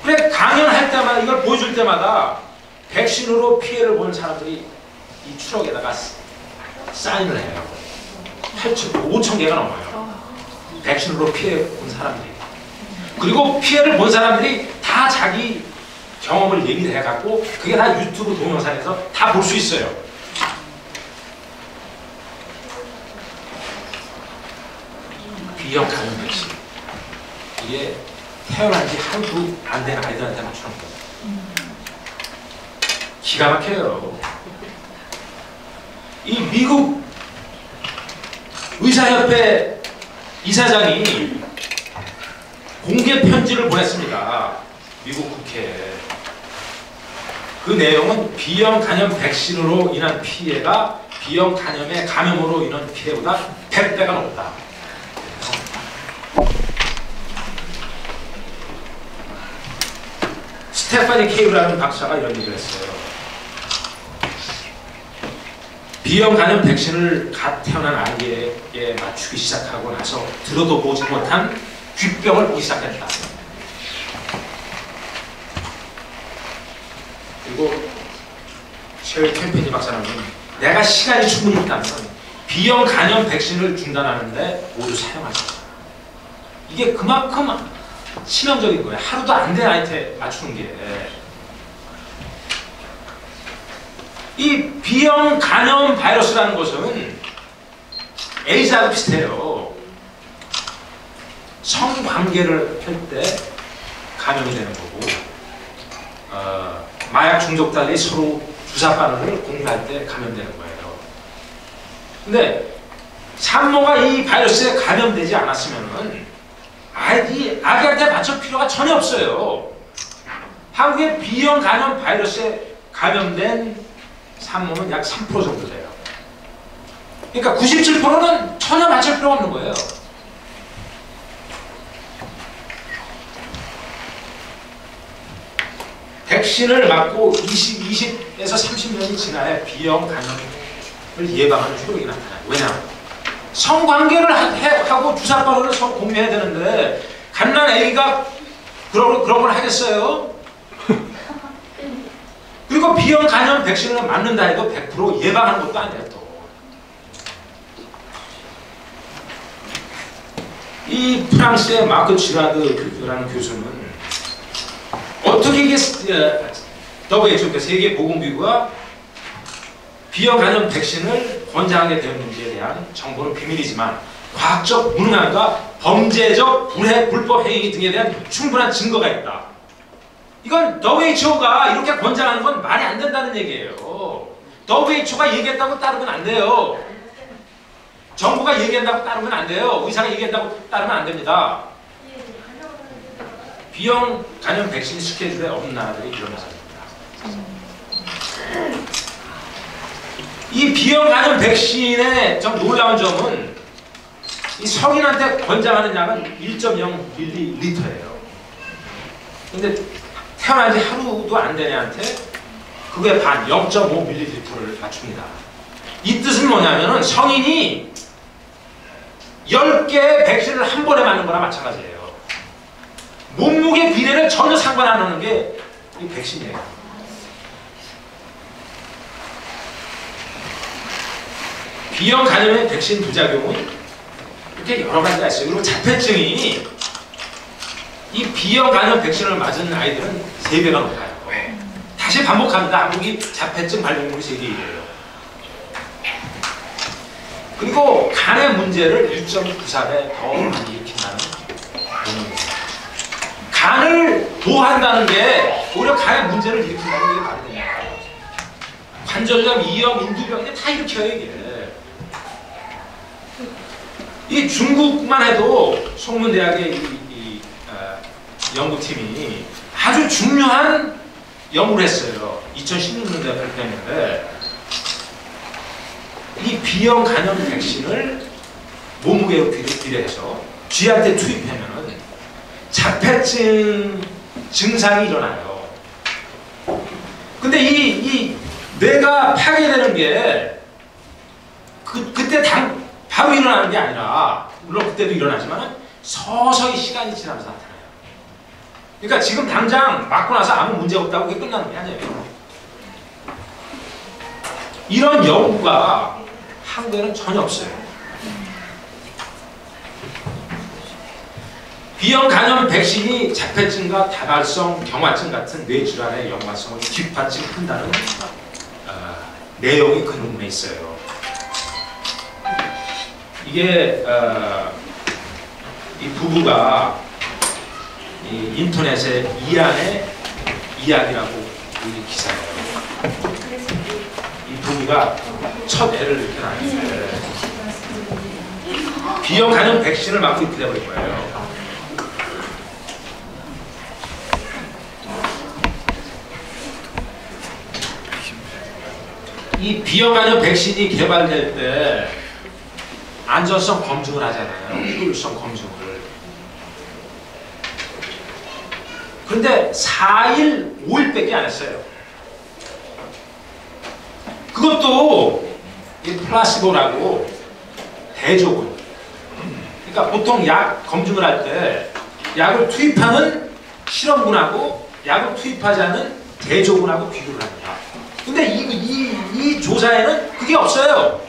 그래, 강연할 때마다 이걸 보여줄 때마다 백신으로 피해를 본 사람들이 이 추록에다가 사인을 해요. 5천 개가 넘어요. 백신으로 피해 본 사람들이. 그리고 피해를 본 사람들이 다 자기 경험을 얘기를 해갖고 그게 다 유튜브 동영상에서 다 볼 수 있어요. B형 감염 백신. 이게 태어난 지 하루도 안 된 아이들한테 맞추는 거예요. 기가 막혀요. 이 미국 의사협회 이사장이 공개 편지를 보냈습니다. 미국 국회에. 그 내용은 B형 간염 백신으로 인한 피해가 B형 간염의 감염으로 인한 피해보다 100배가 높다. 스테파니 케이브라는 박사가 이런 얘기를 했어요. B형 간염 백신을 갓 태어난 아이에게 맞추기 시작하고 나서 들어도 보지 못한 귓병을 보기 시작했다. 그리고 셰리 캠페니 박사는 내가 시간이 충분히 있다면 B형 간염 백신을 중단하는데 모두 사용하자. 이게 그만큼 치명적인 거예요. 하루도 안 된 아이한테 맞추는 게. 이 B형 간염 바이러스라는 것은 에이즈하고 비슷해요. 성관계를 할 때 감염이 되는 거고, 마약 중독자들이 서로 주사바늘을 공유할 때 감염되는 거예요. 근데 산모가 이 바이러스에 감염되지 않았으면은 아기한테 맞출 필요가 전혀 없어요. 한국의 B형 간염 바이러스에 감염된 산모는 약 3% 정도 돼요. 그러니까 97%는 전혀 맞출 필요가 없는 거예요. 백신을 맞고 20에서 30년이 지나야 B형 간염을 예방하는 효력이 나타나요. 왜냐? 성관계를 하고 주사바늘을 서로 공유해야 되는데 갓난 애기가 그런 걸 하겠어요? 그리고 B형 간염 백신을 맞는다 해도 100% 예방하는 것도 아니에요. 또. 이 프랑스의 마크 지라드라는 교수는 어떻게 이게 WHO, 세계보건기구가 B형 간염 백신을 권장하게 되었는지에 대한 정보는 비밀이지만 과학적 무능함과 범죄적 불법 행위 등에 대한 충분한 증거가 있다. 이건 WHO가 이렇게 권장하는 건 말이 안 된다는 얘기예요. WHO가 얘기했다고 따르면 안 돼요. 정부가 얘기한다고 따르면 안 돼요. 의사가 얘기한다고 따르면 안 됩니다. B형 간염 백신 스케줄에 없는 나라들이 이런 나라입니다. 이 B형 간염 백신의 좀 놀라운 점은 이 성인한테 권장하는 양은 1.0ml예요. 근데 태어난 지 하루도 안 된 애한테 그게 반 0.5ml를 맞춥니다. 이 뜻은 뭐냐면은 성인이 10개의 백신을 한 번에 맞는 거나 마찬가지예요. 몸무게 비례를 전혀 상관 안 하는 게 이 백신이에요. B형 간염의 백신 부작용은 이렇게 여러 가지가 있어요. 그리고 자폐증이 이 B형 간염 백신을 맞은 아이들은 3배가 높아요. 다시 반복합니다. 한국이 자폐증 발병률이 세계 1위예요. 그리고 간의 문제를 1.94배 더 많이 일으킨다는 논문입니다. 간을 보호한다는 게 오히려 간의 문제를 일으킨다는 게 말이 됩니다. 관절염, 이염, 인두병 이게 다 일으켜요. 이 중국만 해도 송문대학의 연구팀이 아주 중요한 연구를 했어요. 2016년도에 발표했는데 이 B형 간염 백신을 몸무게로 비례해서 쥐한테 투입하면은 자폐증 증상이 일어나요. 근데 이 뇌가 파괴되는 게 그때 바로 일어나는 게 아니라 물론 그때도 일어나지만 서서히 시간이 지나면서 나타나요. 그러니까 지금 당장 맞고 나서 아무 문제 없다고 그게 끝나는 게 아니에요. 이런 연구가 한국에는 전혀 없어요. B형 간염 백신이 자폐증과 다발성 경화증 같은 뇌질환의 연관성을 뒷받침한다는 내용이 그 논문에 있어요. 이게 이 부부가 이 인터넷에 이안의 이야기라고 이 기사예요. 이 부부가 첫 애를 이렇게 낳았는데 B형 간염 백신을 맞고 이렇게 돼버린 거예요. 이 B형 간염 백신이 개발될 때 안전성 검증을 하잖아요. 효율성 검증을. 그런데 4일, 5일밖에 안 했어요. 그것도 이 플라시보라고 대조군. 그러니까 보통 약 검증을 할 때 약을 투입하는 실험군하고 약을 투입하지 않은 대조군하고 비교를 합니다. 근데 이 조사에는 그게 없어요.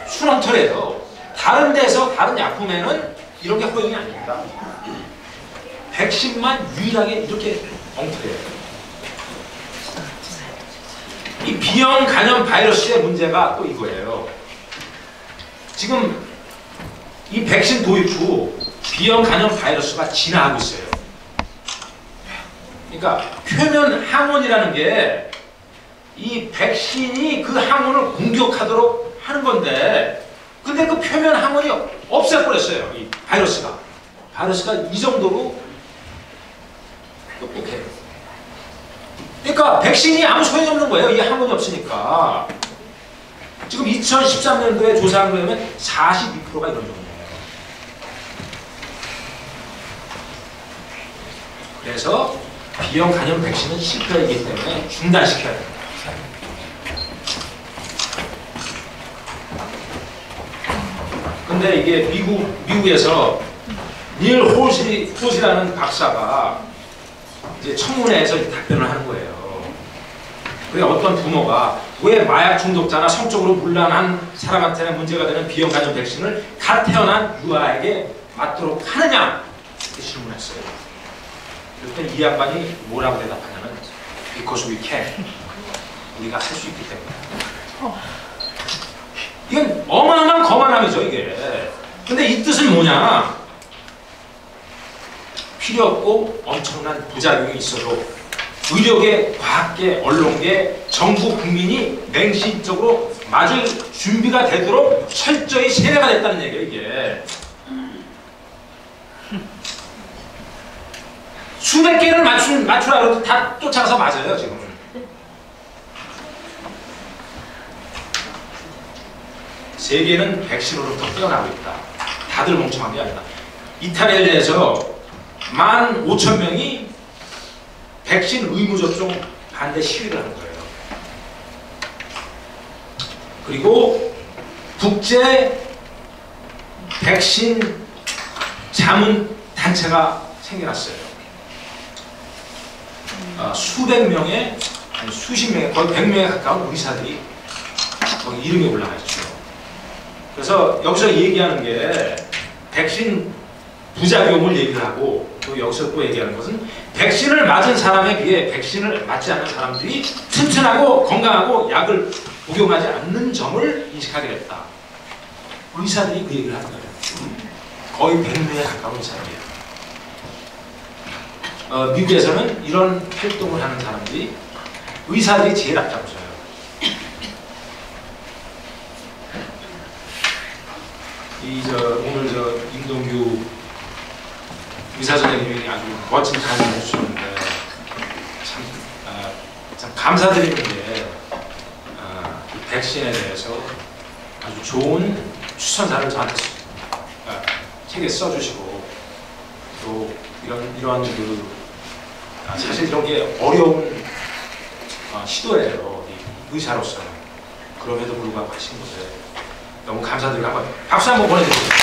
순환철에서 다른 데서 다른 약품에는 이런 게 허용이 아닙니다. 백신만 유일하게 이렇게 엉터리예요. 이 B형 간염 바이러스의 문제가 또 이거예요. 지금 이 백신 도입 후 B형 간염 바이러스가 진화하고 있어요. 그러니까 표면 항원이라는 게 이 백신이 그 항원을 공격하도록 하는 건데, 근데 그 표면 항원이 없애버렸어요. 이 바이러스가 이 정도로 똑똑해요. 그러니까 백신이 아무 소용이 없는 거예요. 이 항원이 없으니까. 지금 2013년도에 조사한 거에 보면 42%가 이런 정도예요. 그래서 B형 간염 백신은 실패이기 때문에 중단시켜야 됩니다. 근데 이게 미국에서 닐 홀시라는 박사가 이제 청문회에서 답변을 하는 거예요. 그게 어떤 부모가 왜 마약 중독자나 성적으로 문란한 사람한테는 문제가 되는 B형 간염 백신을 갓 태어난 유아에게 맞도록 하느냐 이렇게 질문했어요. 그랬더니 이 양반이 뭐라고 대답하냐면 Because we can. 우리가 할 수 있기 때문에. 이건 어마어마한 거만함이죠 이게. 근데 이 뜻은 뭐냐? 필요 없고 엄청난 부작용이 있어도 의료계, 과학계, 언론계, 정부, 국민이 맹신적으로 맞을 준비가 되도록 철저히 세뇌가 됐다는 얘기예요 이게. 수백 개를 맞추라 해도 다 쫓아가서 맞아요 지금. 세계는 백신으로부터 뛰어나고 있다. 다들 멍청한 게 아니다. 이탈리아에서 15,000명이 백신 의무 접종 반대 시위를 하는 거예요. 그리고 국제 백신 자문 단체가 생겨났어요. 수백 명의, 아니 수십 명의, 거의 100명에 가까운 의사들이 거기 이름이 올라가 있죠. 그래서 여기서 얘기하는 게 백신 부작용을 얘기를 하고, 또 여기서 또 얘기하는 것은 백신을 맞은 사람에 비해 백신을 맞지 않는 사람들이 튼튼하고 건강하고 약을 복용하지 않는 점을 인식하게 됐다. 의사들이 그 얘기를 하는 거예요. 거의 100명에 가까운 의사들이에요. 미국에서는 이런 활동을 하는 사람들이 의사들이 제일 앞장서요. 오늘 임동규 의사 선생님이 아주 멋진 강의를 해주셨는데 참 감사드리는 게 이 백신에 대해서 아주 좋은 추천사를 저한테 책에 써주시고, 또 이런 사실 이런 게 어려운 시도예요. 의사로서. 그럼에도 불구하고 하신 것에 너무 감사드리고 한번 박수 한번 보내드립니다.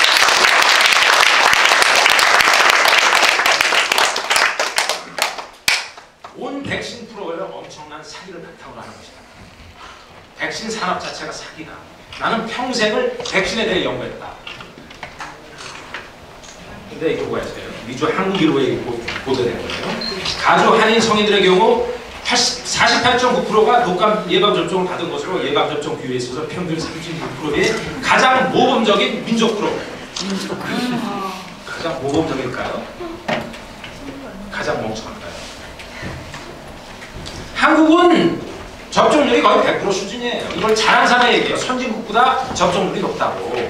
않다고 하는 것이다. 백신 산업 자체가 사기다. 나는 평생을 백신에 대해 연구했다. 근데 이거 뭐예요? 미주 한국일보에 보도된 거예요. 가주 한인 성인들의 경우 48.9%가 독감 예방접종을 받은 것으로 예방접종 비율에 있어서 평균 36%의 가장 모범적인 민족으로. 가장 모범적일까요? 가장 멍청한가요? 한국은 접종률이 거의 100% 수준이에요. 이걸 잘한 사람의 얘기예요. 선진국보다 접종률이 높다고.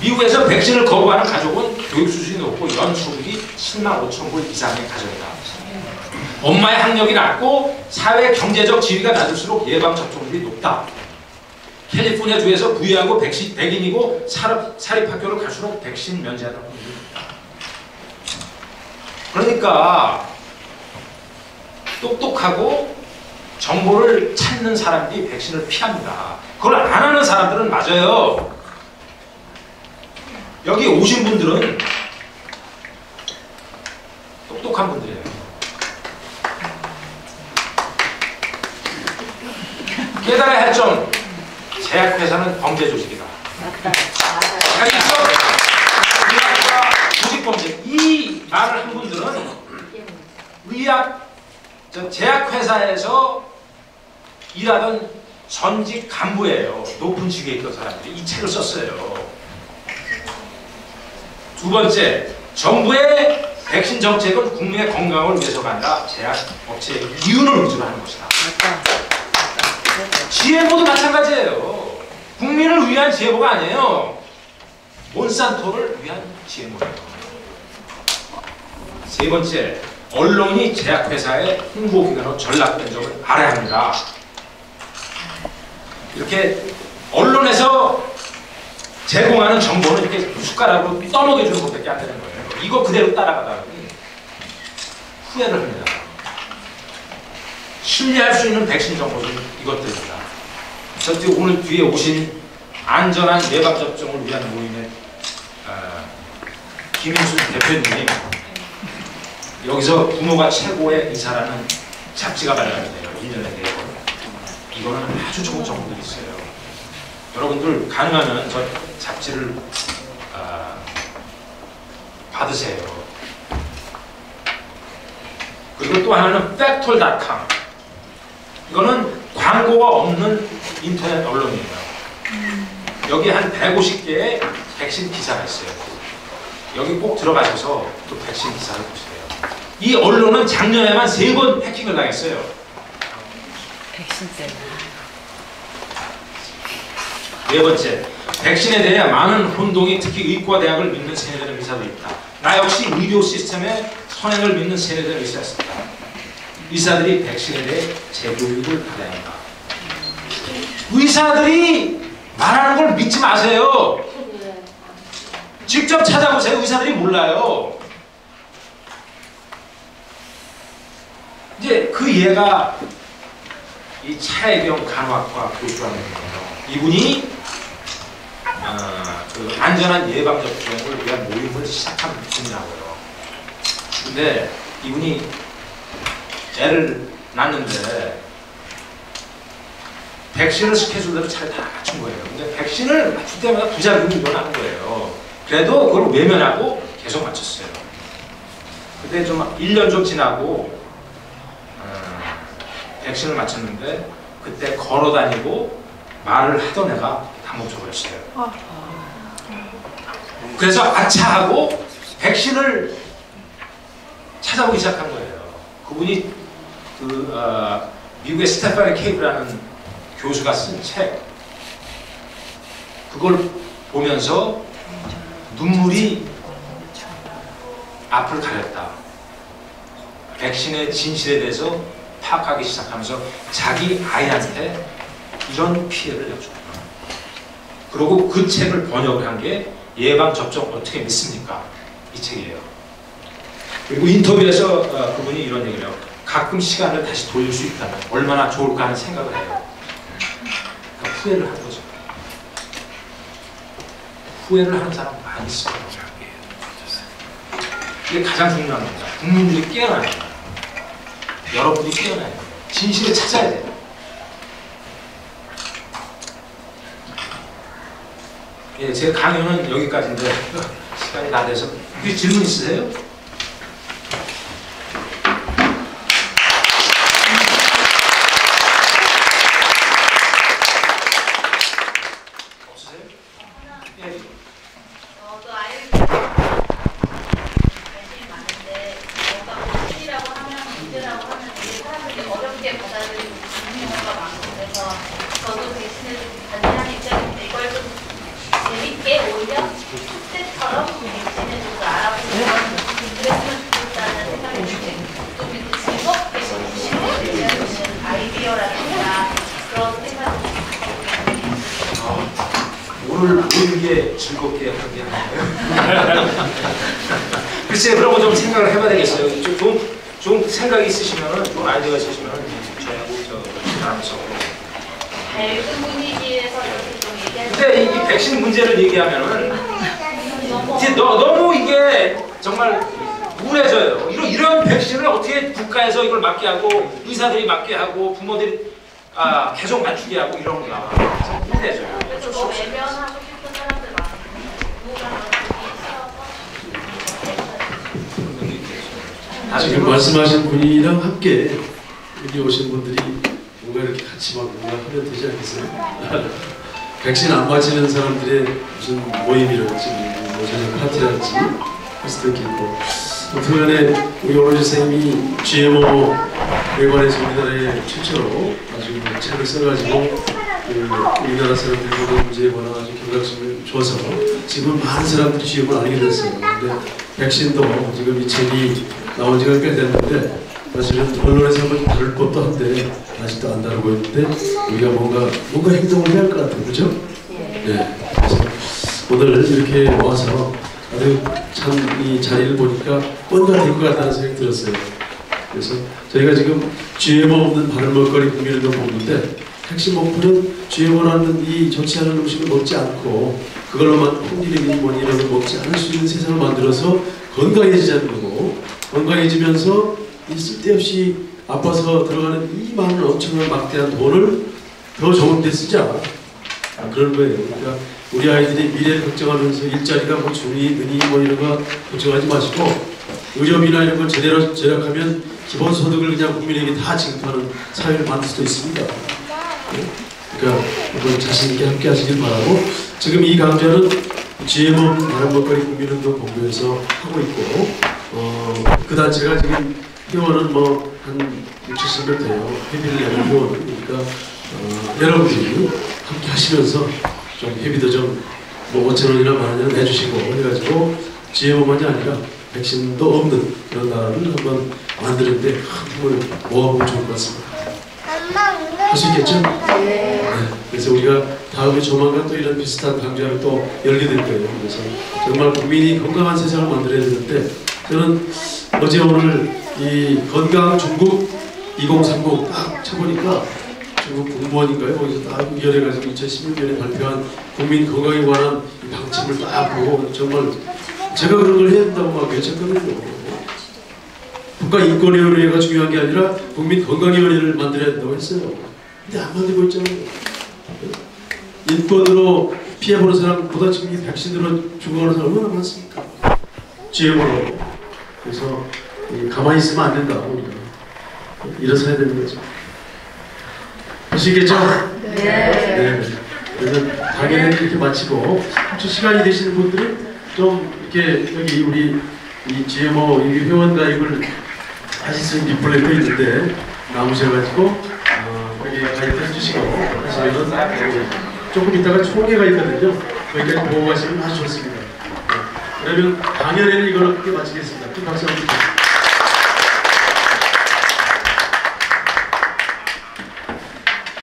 미국에서 백신을 거부하는 가족은 교육 수준이 높고 연소득이 10만 5천 불 이상의 가정이다. 엄마의 학력이 낮고 사회 경제적 지위가 낮을수록 예방 접종률이 높다. 캘리포니아 주에서 부유하고 백인이고 사립학교를 갈수록 백신 면제하는 확률이 높다. 그러니까 똑똑하고 정보를 찾는 사람들이 백신을 피합니다. 그걸 안 하는 사람들은 맞아요. 여기 오신 분들은 똑똑한 분들이에요. 깨달아야 할 점, 제약회사는 범죄 조직이다. 알겠죠? 의학과 조직범죄. 이 말을 한 분들은 제약회사에서 일하던 전직 간부예요. 높은 직위에 있던 사람들이 이 책을 썼어요. 두 번째, 정부의 백신 정책은 국민의 건강을 위해서가 아니라 제약업체의 이윤을 위주로 하는 것이다. GMO도 마찬가지예요. 국민을 위한 GMO가 아니에요. 몬산토를 위한 GMO예요. 세 번째, 언론이 제약회사의 홍보기관으로 전락된 점을 알아야 합니다. 이렇게 언론에서 제공하는 정보는 이렇게 숟가락으로 떠먹여주는 것밖에 안 되는 거예요. 이거 그대로 따라가다 보니 후회를 합니다. 신뢰할 수 있는 백신 정보는 이것들입니다. 저기 오늘 뒤에 오신 안전한 예방접종을 위한 모임의 김인순 대표님이 여기서 부모가 최고의 의사라는 잡지가 발간이 돼요. 1년에 4번. 이거는 아주 좋은 정보들이 있어요. 여러분들 가능하면 저 잡지를 받으세요. 그리고 또 하나는 factol.com. 이거는 광고가 없는 인터넷 언론이에요. 여기 한 150개의 백신 기사가 있어요. 여기 꼭 들어가셔서 또 백신 기사를 보세요. 이 언론은 작년에만 3번 해킹을 당했어요. 백신 때문에. 네 번째, 백신에 대해 많은 혼동이 특히 의과대학을 믿는 세뇌되는 의사도 있다. 나 역시 의료 시스템의 선행을 믿는 세뇌되는 의사였습니다. 의사들이 백신에 대해 재교육을 받아야 한다. 의사들이 말하는 걸 믿지 마세요. 직접 찾아보세요. 의사들이 몰라요. 이제 그 얘가 이 차혜경 간호학과 교수라는 거예요. 이분이 그 안전한 예방접종을 위한 모임을 시작한 분이라고요. 근데 이분이 애를 낳는데 백신을 스케줄대로 잘 다 맞춘 거예요. 근데 백신을 맞출 때마다 부작용이 일어나는 거예요. 그래도 그걸 외면하고 계속 맞췄어요. 그때 좀 1년 좀 지나고 백신을 맞췄는데 그때 걸어다니고 말을 하던 애가 다 멈춰버렸어요. 그래서 아차하고 백신을 찾아보기 시작한 거예요. 그분이 미국의 스테파니 케이브라는 교수가 쓴 책, 그걸 보면서 눈물이 앞을 가렸다. 백신의 진실에 대해서 파악하기 시작하면서 자기 아이한테 이런 피해를 여쭈었다. 그리고 그 책을 번역을 한 게 예방접종 어떻게 믿습니까? 이 책이에요. 그리고 인터뷰에서 그분이 이런 얘기를 해요. 가끔 시간을 다시 돌릴 수 있다면 얼마나 좋을까 하는 생각을 해요. 그러니까 후회를 한 거죠. 후회를 하는 사람 많이 있어요. 이게 가장 중요한 겁니다. 국민들이 깨어나야 합니다. 여러분이 깨어나요. 진실을 찾아야 돼요. 예, 제 강연은 여기까지인데 시간이 다 돼서 혹시 질문 있으세요? 없으세요? 예. 저도 아이를 관심이 많은데 뭔가 문제라고 하면 문제라고 하면 이게 사람들이 어렵게 받아들이고 듣는 경우가 많고 그래서 저도 백신을 반대하는 입장인데 이걸 좀 재밌게 오히려 숙제처럼 백신에 좀 알아보고 그랬으면 좋겠다는 생각이 들고 좀 이렇게 즐겁게 정신을 얘기할 수 있는 아이디어라든가 그런 생각을 오늘 모든 게 즐겁게 하는 게 아니에요. 글쎄 그런 거 좀 생각을 해봐야 되겠어요. 좀 생각이 있으시면은, 좋은 아이디어가 있으시면은 저하고 나눠서. 밝은 분위기에서 이렇게 좀 얘기할 수 근데 이 백신 문제를 얘기하면은 이제 너무 이게 정말 우울해져요. 이런 백신을 어떻게 국가에서 이걸 맞게 하고 의사들이 맞게 하고 부모들이 계속 맞추게 하고 이런가 우울해져요. 그래서 뭐 외면하고 싶은 사람들 많은데 누구랑 지금 말씀하신 분이랑 함께 여기 오신 분들이 뭔가 이렇게 같이 막 뭔가 하면 되지 않겠어요? 백신 안 맞히는 사람들의 무슨 모임이랄지 뭐 저녁 파티랄지 할 수도 있겠고 어떻게간에 우리 오로지 선생님이 GMO 관해서 우리나라에 최초로 아주 책을 써가지고 우리나라 사람들이 모든 문제에 관한 아주 경각심을 줘서 지금 많은 사람들이 GMO를 알게 됐어요. 근데 백신도 지금 이 책이 나온 지가 꽤 됐는데 사실은 언론에서 한번 다룰 법도 한데 아직도 안 다루고 있는데 우리가 뭔가 행동을 해야 할 것 같아요. 그렇죠? 네. 그래서 오늘 이렇게 와서 아주 참 이 자리를 보니까 뭔가 될 것 같다는 생각이 들었어요. 그래서 저희가 지금 GMO 없는 바른 먹거리 국민운동 보는데 핵심 목표는 GMO라는 이 좋지 않은 음식을 먹지 않고 그걸로만 콩기름이 뭐니 이런 걸 먹지 않을 수 있는 세상을 만들어서 건강해지자는 거고 건강해지면서 이 쓸데없이 아파서 들어가는 이 많은 엄청난 막대한 돈을 더 좋은 데 쓰자 그런 거예요. 그러니까 우리 아이들이 미래를 걱정하면서 일자리가 뭐 주니 느니 뭐 이런 거 걱정하지 마시고 의료비나 이런 걸 제대로 절약하면 기본소득을 그냥 국민에게 다 지급하는 사회를 만들 수도 있습니다. 그러니까 여러분 자신 있게 함께 하시길 바라고 지금 이 강좌는 GMO 없는 바른 먹거리 국민운동 본부에서 하고 있고 그 단체가 지금 회원은 뭐 한 60몇 돼요. 회비를 내는 회원은 그러니까 여러분들이 함께 하시면서 좀 회비도 좀 뭐 5,000원이나 10,000원이나 내주시고 해가지고 GMO만이 아니라 백신도 없는 그런 나라를 한번 만드는데 힘을 모아보면 좋을 것 같습니다. 할 수 있겠죠? 네. 그래서 우리가 다음에 조만간 또 이런 비슷한 강좌를 또 열게 될 거예요. 그래서 정말 국민이 건강한 세상을 만들어야 되는데 저는 어제 오늘 이 건강 중국 2030 딱 쳐보니까 중국 공무원인가요? 거기서 딱 의결해가지고 2016년에 발표한 국민 건강에 관한 이 방침을 딱 보고 정말 제가 그런 걸 해야 된다고 막 외쳤거든요. 국가인권위원회가 중요한 게 아니라 국민건강위원회를 만들어야 된다고 했어요. 근데 안 만들고 있잖아요. 인권으로 피해보는 사람보다 지금 이 백신으로 죽어가는 사람 얼마나 많습니까? GMO로. 그래서 가만히 있으면 안 된다. 우리가. 일어서야 되는 거죠. 아시겠죠? 네. 그래서 당연히 이렇게 마치고 혹시 시간이 되시는 분들은 좀 이렇게 여기 우리 이 GMO 회원 가입을 하실 수 있는 리플렛도 있는데 나오셔가지고 여기 가입해 주시고 하시면은 조금 이따가 총회가 있거든요. 거기까지 보고 가시면 아주 좋습니다. 그러면 당연히 이걸 어떻게 마치겠습니다. 큰 박수 한번 주세요.